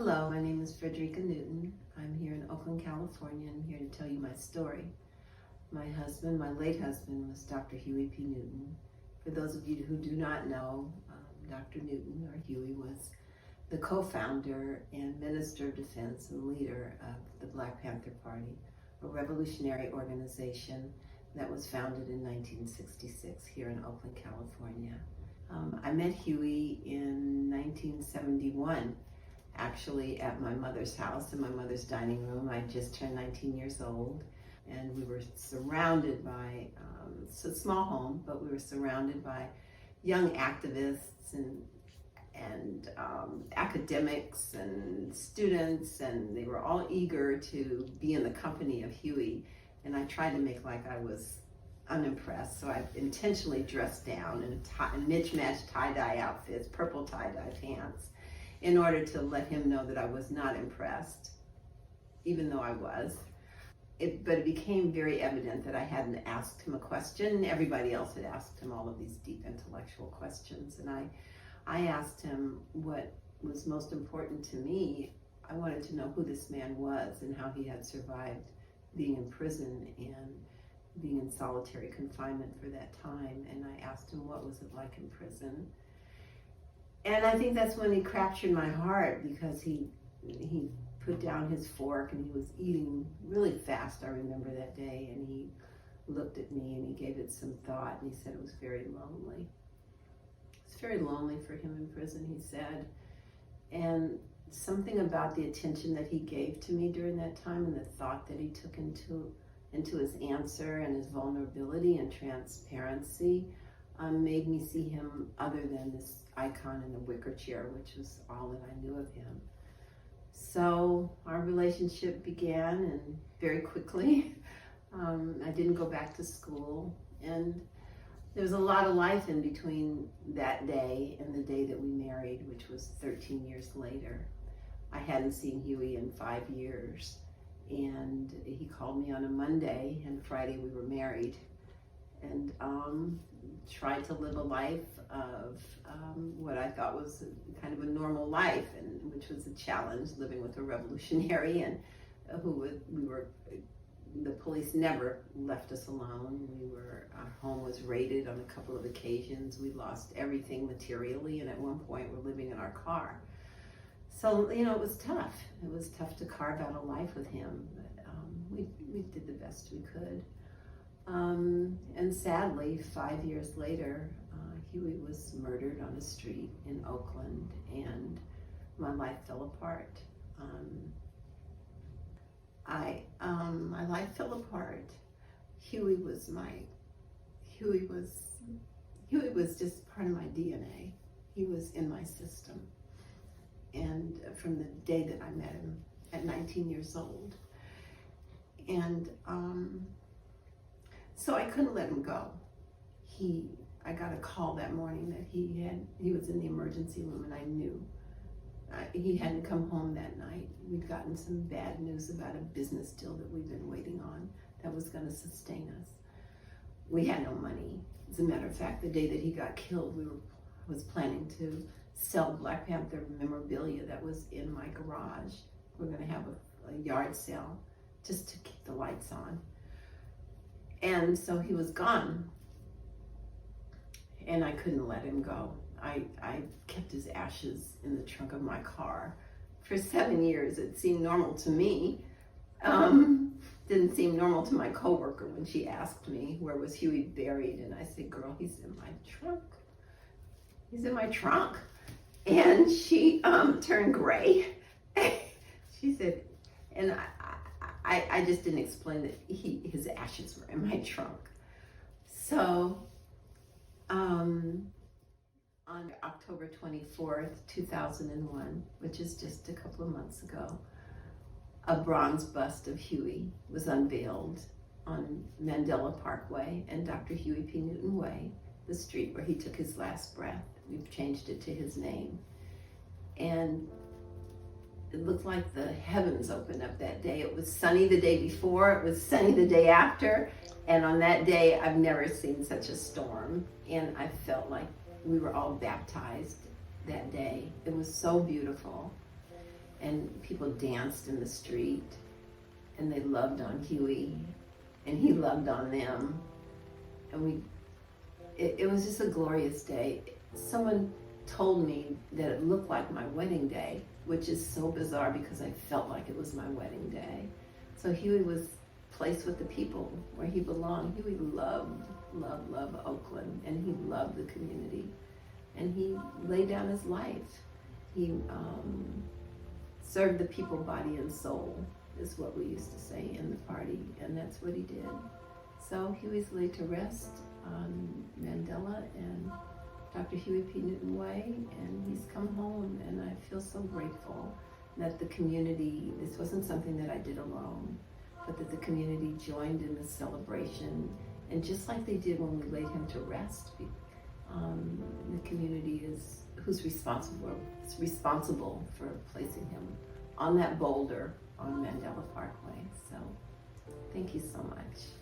Hello, my name is Fredrika Newton. I'm here in Oakland, California, and I'm here to tell you my story. My late husband, was Dr. Huey P. Newton. For those of you who do not know, Dr. Newton, or Huey, was the co-founder and Minister of Defense and leader of the Black Panther Party, a revolutionary organization that was founded in 1966 here in Oakland, California. I met Huey in 1971. Actually at my mother's house, in my mother's dining room. I just turned 19 years old, and we were surrounded by, it's a small home, but we were surrounded by young activists and academics and students, and they were all eager to be in the company of Huey. And I tried to make like I was unimpressed, so I intentionally dressed down in mismatched tie-dye outfits, purple tie-dye pants, in order to let him know that I was not impressed, even though I was. But it became very evident that I hadn't asked him a question. Everybody else had asked him all of these deep intellectual questions. And I asked him what was most important to me. I wanted to know who this man was and how he had survived being in prison and being in solitary confinement for that time. And I asked him, what was it like in prison? And I think that's when he captured my heart, because he put down his fork and he was eating really fast, I remember that day, and he looked at me and he gave it some thought, and he said it was very lonely. It's very lonely for him in prison, he said. And something about the attention that he gave to me during that time and the thought that he took into his answer and his vulnerability and transparency made me see him other than this icon in the wicker chair, which was all that I knew of him. So our relationship began, and very quickly, I didn't go back to school, and there was a lot of life in between that day and the day that we married, which was 13 years later. I hadn't seen Huey in 5 years, and he called me on a Monday, and Friday we were married, and tried to live a life of what I thought was kind of a normal life, and which was a challenge, living with a revolutionary, and the police never left us alone. Our home was raided on a couple of occasions. We lost everything materially, and at one point we're living in our car. So, it was tough. It was tough to carve out a life with him, but we did the best we could. And sadly, 5 years later, Huey was murdered on a street in Oakland, and my life fell apart. My life fell apart. Huey was just part of my DNA. He was in my system. And from the day that I met him at 19 years old. And so I couldn't let him go. I got a call that morning that he was in the emergency room, and I knew. He hadn't come home that night. We'd gotten some bad news about a business deal that we'd been waiting on that was going to sustain us. We had no money. As a matter of fact, the day that he got killed, I was planning to sell Black Panther memorabilia that was in my garage. We're going to have a yard sale just to keep the lights on. And so he was gone, and I couldn't let him go. I kept his ashes in the trunk of my car for 7 years. It seemed normal to me. Didn't seem normal to my coworker when she asked me, where was Huey buried? And I said, girl, he's in my trunk. He's in my trunk. And she turned gray. She said, and I just didn't explain that his ashes were in my trunk. So on October 24th, 2001, which is just a couple of months ago, a bronze bust of Huey was unveiled on Mandela Parkway and Dr. Huey P. Newton Way, the street where he took his last breath. We've changed it to his name. And it looked like the heavens opened up that day. It was sunny the day before, it was sunny the day after, and on that day, I've never seen such a storm, and I felt like we were all baptized that day. It was so beautiful. and people danced in the street, and they loved on Huey, and he loved on them, and it was just a glorious day. Someone told me that it looked like my wedding day, which is so bizarre because I felt like it was my wedding day. So Huey was placed with the people where he belonged. Huey loved Oakland, and he loved the community, and he laid down his life. He served the people body and soul, is what we used to say in the party, and that's what he did. So Huey's laid to rest on Mandela and Dr. Huey P. Newton Way, and he's come home, and I feel so grateful that the community, this wasn't something that I did alone, but that the community joined in the celebration, and just like they did when we laid him to rest, the community is who's responsible for placing him on that boulder on Mandela Parkway. So thank you so much.